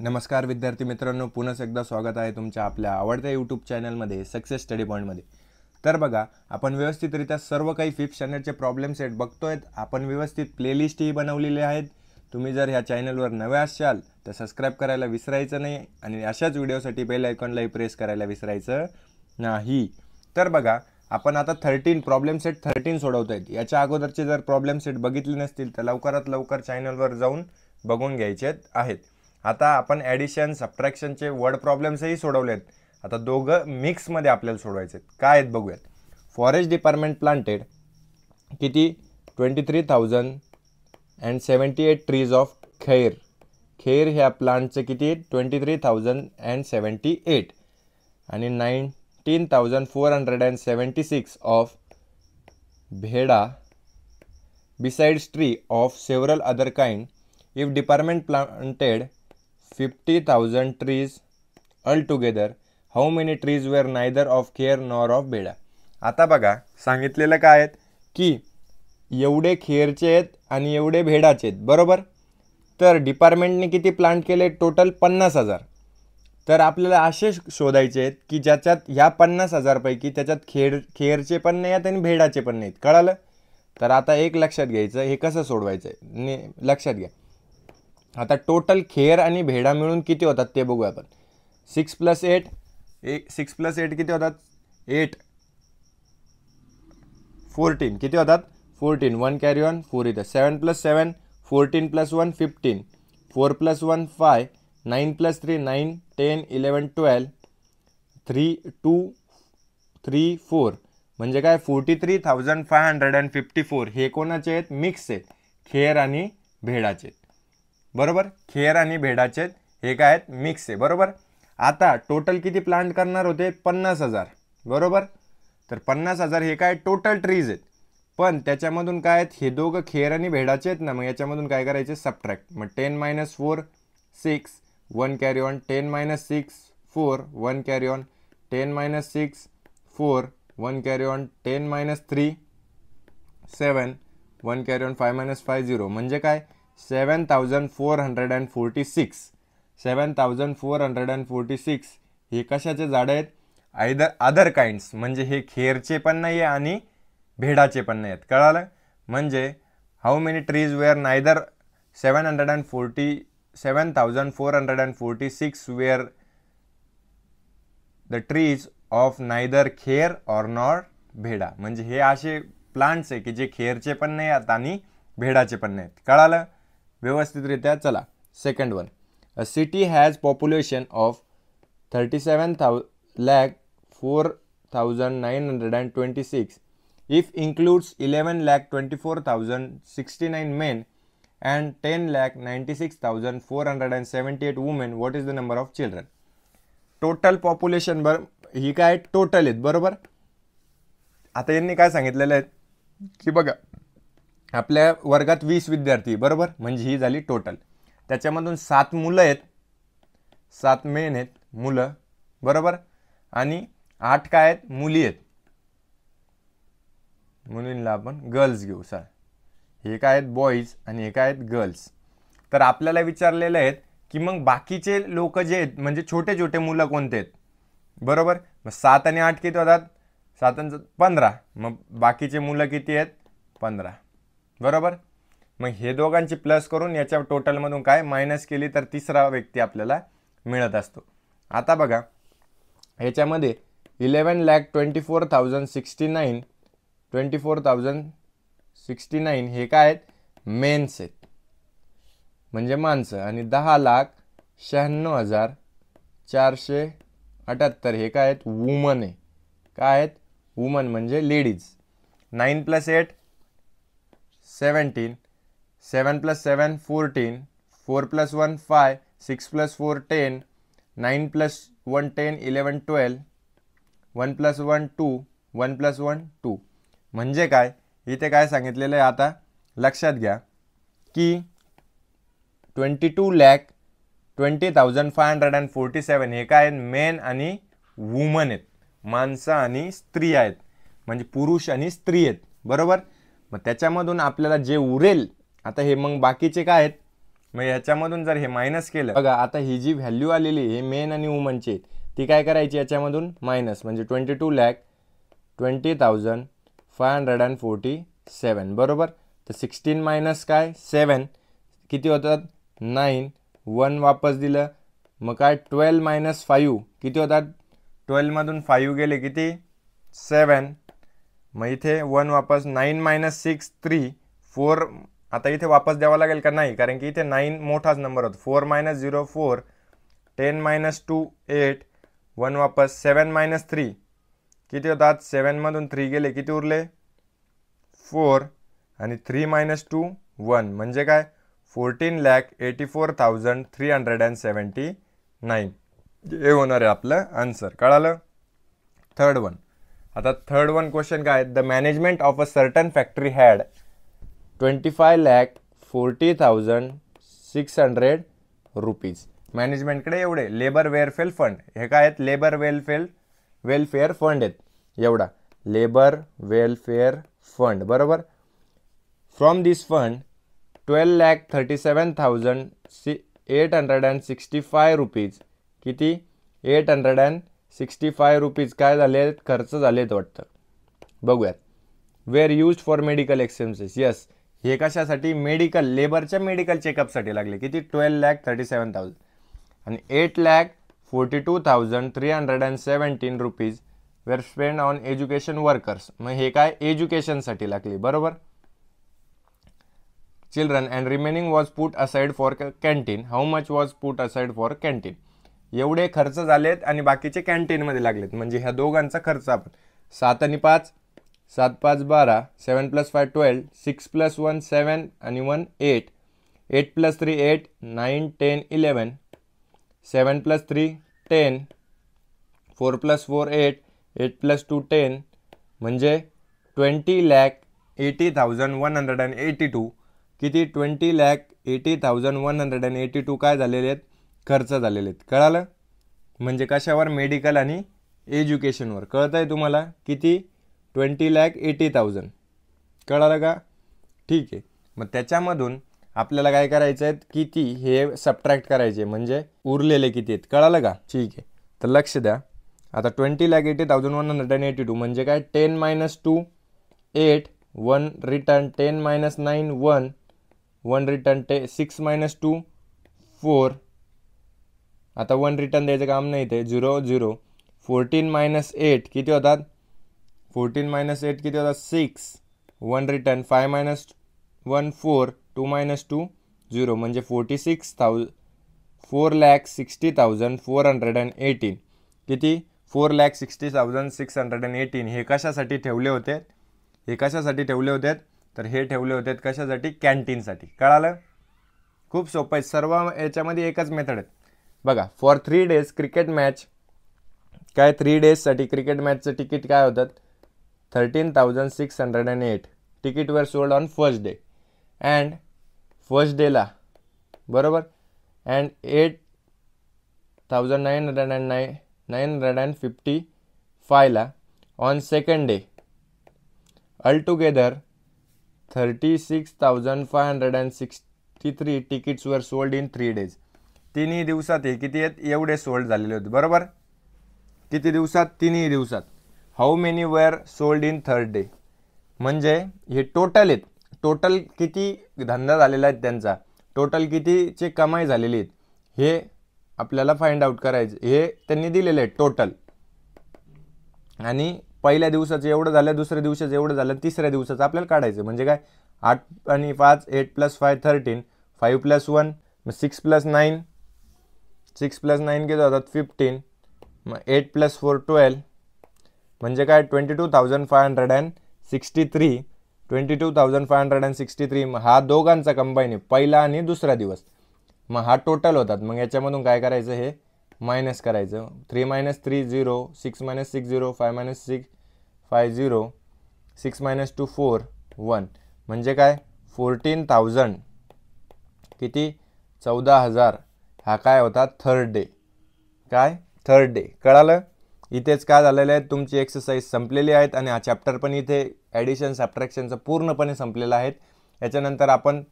नमस्कार विद्यार्थी मित्रांनो, पुन्हा एकदा स्वागत आहे तुमच्या आपल्या आवडत्या यूट्यूब चॅनलमध्ये सक्सेस स्टडी पॉईंटमध्ये. तर बघा, आपण व्यवस्थितरित्या सर्व काही 5th स्टँडर्डचे प्रॉब्लेम सेट बघतोय. आपण व्यवस्थित प्लेलिस्टही बनवलेली आहेत. तुम्ही जर ह्या चॅनलवर नवे असाल तर सबस्क्राईब करायला विसरायचं नाही आणि अशाच व्हिडिओसाठी बेल आयकॉनलाही प्रेस करायला विसरायचं नाही. तर बघा, आपण आता 13 प्रॉब्लेम सेट 13 सोडवतोय. याच्या अगोदरचे जर प्रॉब्लेम सेट बघितले नसतील तर लवकरात लवकर चॅनलवर जाऊन बघून घ्यायचे आहेत. आता आपण ॲडिशन सबट्रॅक्शनचे वर्ड प्रॉब्लेम्सही सोडवलेत. आता दोघं मिक्समध्ये आपल्याला सोडवायचे आहेत. काय आहेत बघूयात. फॉरेस्ट डिपार्टमेंट प्लांटेड किती 23,078 ट्रीज ऑफ खैर. खैर ह्या प्लांटचं किती 23,078 आणि 19,476 ऑफ भेडा besides tree of several other kind. If department planted 50,000 trees altogether, how many trees were neither of khair nor of beda? आता बघा, सांगितलेलं काय आहेत की एवढे खेरचे आहेत आणि एवढे भेडाचे आहेत, बरोबर. तर डिपार्टमेंटने किती प्लांट केले, टोटल 50,000. तर आपल्याला असे शोधायचे आहेत की ज्याच्यात ह्या 50,000 पैकी त्याच्यात खेरचे पण नाही आहेत आणि भेडाचे पण नाहीत. कळालं. तर आता एक लक्षात घ्यायचं, हे कसं सोडवायचं आहे लक्षात घ्या. आता टोटल खेर आणि भेडा मिळून किती होतात ते बघूया आपण. 6 + 8 6 + 8 किती होतात 8 14 किती होतात 14. 1 कॅरी ऑन 4 इथं. 7 + 7 14 + 1 15 4 + 1 5 9 + 3 9 10 11 12 3 2 3 4 म्हणजे काय 43,554. हे कोणाचे आहेत, मिक्स आहेत, खेर आणि भेडाचे, बरोबर. खेर आणि भेडाचे हे काय आहेत, मिक्स आहे, बरोबर. आता टोटल किती प्लांट करणार होते 50,000, बरोबर. तर 50,000 हे काय टोटल ट्रीज आहेत. पण त्याच्यामधून काय आहेत, हे दोघं खेर आणि भेडाचे आहेत ना, मग याच्यामधून काय करायचे, सबट्रॅक्ट. मग 10 - 4 6 1 carry on 10 - 6 4 1 carry on 10 - 6 4 1 carry on 10 - 3 7 1 carry on 5 - 5 0 म्हणजे काय 7,446. 7,446 हे कशाचे झाड आहेत, अदर काइंड्स, म्हणजे हे खेरचे पण नाही आहे आणि भेडाचे पण नाही आहेत. कळालं. म्हणजे how many trees were neither 7,446 were the trees of neither kher or nor bheda. म्हणजे हे असे प्लांट्स आहे की जे खेरचे पण नाही आहेत आणि भेडाचे पण नाहीत. कळालं व्यवस्थितरित्या. चला second one. A city has population of 37,04,926 if includes 11,24,069 men and 10,96,478 women. What is the number of children. Total population ही काय टोटल आहेत, बरोबर. आता यांनी काय सांगितलेलं आहे की बघा, आपल्या वर्गात 20 विद्यार्थी, बरोबर. म्हणजे ही झाली टोटल. त्याच्यामधून 7 मुलं आहेत, 7 मेन आहेत मुलं, बरोबर. आणि 8 काय आहेत, मुली आहेत. मुलींना आपण गर्ल्स घेऊ. सर हे काय आहेत बॉईज आणि हे काय आहेत गर्ल्स. तर आपल्याला विचारलेलं आहेत की मग बाकीचे लोक जे आहेत म्हणजे छोटे छोटे मुलं कोणते आहेत, बरोबर. मग 7 आणि 8 किती होतात, 7 आणि 15. मग बाकीचे मुलं किती आहेत 15, बरोबर. मग हे दोघांची प्लस करून याच्या टोटलमधून काय मायनस केली तर तिसरा व्यक्ती आपल्याला मिळत असतो. आता बघा, ह्याच्यामध्ये 11,24,069 हे काय आहेत मेन्स आहेत म्हणजे माणसं. आणि 10,96,478 हे काय आहेत वुमन आहे. काय आहेत वुमन म्हणजे लेडीज. 9 + 8 17 7 + 7 14 4 + 1 5 6 + 4 10 9 + 1 10 11 12 1 + 1 2 1 + 1 2 म्हणजे काय इथे काय सांगितलेलं आहे. आता लक्षात घ्या की 22,20,547 हे काय आहेत मेन आणि वुमन आहेत, माणसं आणि स्त्री आहेत, म्हणजे पुरुष आणि स्त्री आहेत, बरोबर. मग त्याच्यामधून आपल्याला जे उरेल, आता हे मग बाकीचे काय आहेत मग ह्याच्यामधून जर हे मायनस केलं बघा, आता ही जी व्हॅल्यू आलेली हे मेन आणि वुमनची ती काय करायची याच्यामधून मायनस, म्हणजे 22,20,547 बरोबर. तर 16 मायनस काय 7 किती होतात 9, 1 वापस दिलं मग काय 12 मायनस 5 किती होतात, 12मधून 5 गेले किती 7, मग इथे 1 वापस, 9 मायनस 6 3 4, आता इथे वापस द्यावा लागेल का नाही, कारण की इथे 9 मोठाच नंबर होता. 4 मायनस 0 4, 10 मायनस 2 8, 1 वापस, 7 मायनस 3 किती होतात, 7मधून 3 गेले किती उरले 4, आणि 3 मायनस 2 1, म्हणजे काय 14,84,379 हे होणार आहे आपलं आन्सर. कळालं. Third one. आता थर्ड वन क्वेश्चन काय, the management of a certain factory had 25,40,600 rupees. मॅनेजमेंटकडे एवढे लेबर वेलफेअर फंड, हे काय आहेत लेबर वेलफेअर फंड आहेत, एवढा लेबर वेलफेअर फंड बरोबर. फ्रॉम दिस फंड 12,37,865 रुपीज, किती 865 रुपीज काय झाले खर्च झालेत वाटतं, बघूयात. Were use for medical expenses, yes हे कशासाठी मेडिकल लेबरच्या मेडिकल चेकअपसाठी लागले किती 12,37,000, आणि 8,42,317 rupees were spend on education workers, मग हे काय एज्युकेशनसाठी लागले बरोबर. Children and remaining was put aside for canteen, how much was put aside for canteen, एवढे खर्च झालेत आणि बाकीचे कॅन्टीनमध्ये लागलेत, म्हणजे ह्या दोघांचा खर्च आपण 7 आणि 5, 7 5 12, 7 + 5 12, 6 + 1 7 आणि 1 8, 8 + 3 8, 9 10 11, 7 + 3 10, 4 + 4 8, 8 + 2 10, म्हणजे 20,80,182 किती 20,80,182 काय झालेले आहेत खर्च झालेले आहेत. कळालं. म्हणजे कशावर मेडिकल आणि एज्युकेशनवर. कळत आहे तुम्हाला किती 20,80,000. कळालं का. ठीक आहे. मग त्याच्यामधून आपल्याला काय करायचं आहे किती हे सबट्रॅक्ट करायचे म्हणजे उरलेले किती आहेत. कळालं का. ठीक आहे. तर लक्ष द्या. आता 20,80,182 म्हणजे काय 10 - 2 8, 1 रिटर्न, 10 - 9 1, 1 रिटर्न, 6 - 2 4, आता 1 रिटर्न द्यायचं काम नाही ते 0 0, 14 - 8 किती होतात 14 - 8 किती होतात 6, 1 रिटर्न, 5 - 1 4, 2 - 2 0, म्हणजे 4,60,418 किती 4,60,618 हे कशासाठी ठेवले होते. हे कशासाठी ठेवले होते तर हे ठेवले होते कशासाठी कॅन्टीनसाठी. कळालं. खूप सोपं आहे. सर्व याच्यामध्ये एकच मेथड आहे बघा. फॉर 3 days क्रिकेट मॅच काय 3 daysसाठी क्रिकेट मॅचचं तिकीट काय होतात 13,608 तिकीट वर sold on first day and first डेला बरोबर अँड 8,955ला on second day. altogether 36,563 tickets were sold in 3 days. तिन्ही दिवसात हे किती आहेत एवढे सोल्ड झालेले होते बरोबर. किती दिवसात तिन्ही दिवसात. How many were sold in third day म्हणजे हे टोटल आहेत. टोटल किती धंदा झालेला आहे त्यांचा टोटल कितीचे कमाई झालेली आहेत हे आपल्याला फाइंड आउट करायचं. हे त्यांनी दिलेले आहे टोटल. आणि पहिल्या दिवसाचं एवढं झालं दुसऱ्या दिवसाचं एवढं झालं तिसऱ्या दिवसाचं आपल्याला काढायचं. म्हणजे काय 8 आणि 5 8 + 5 13, 5 + 1 मग 6 + 9 6 + 9 किती होतात 15, मग 8 + 4 12 म्हणजे काय 22,563 22,563. मग हा दोघांचा कंबाईन आहे पहिला आणि दुसरा दिवस. मग हा टोटल होतात. मग याच्यामधून काय करायचं हे मायनस करायचं. 3 - 3 0, 6 - 6 0, 5 - 6 5 0, 6 - 2 4 1 म्हणजे काय 14,000 किती 14,000 हा काय होता थर्ड डे. काय थर्ड डे. कळालं. इथेच काय झालेलं आहे तुमची एक्सरसाइज संपलेली आहेत आणि हा चॅप्टर पण इथे ॲडिशन सबट्रॅक्शनचं पूर्णपणे संपलेला आहे. याच्यानंतर आपण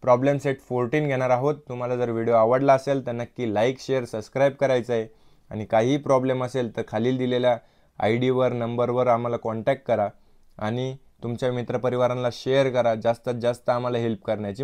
प्रॉब्लेम सेट 14 घेणार आहोत. तुम्हाला जर व्हिडिओ आवडला असेल तर नक्की लाईक, शेअर, सबस्क्राईब करायचं आहे. आणि काहीही प्रॉब्लेम असेल तर खालील दिलेल्या ID वर, नंबरवर आम्हाला कॉन्टॅक्ट करा आणि तुमच्या मित्रपरिवारांना शेअर करा. जास्तीत जास्त आम्हाला हेल्प करण्याची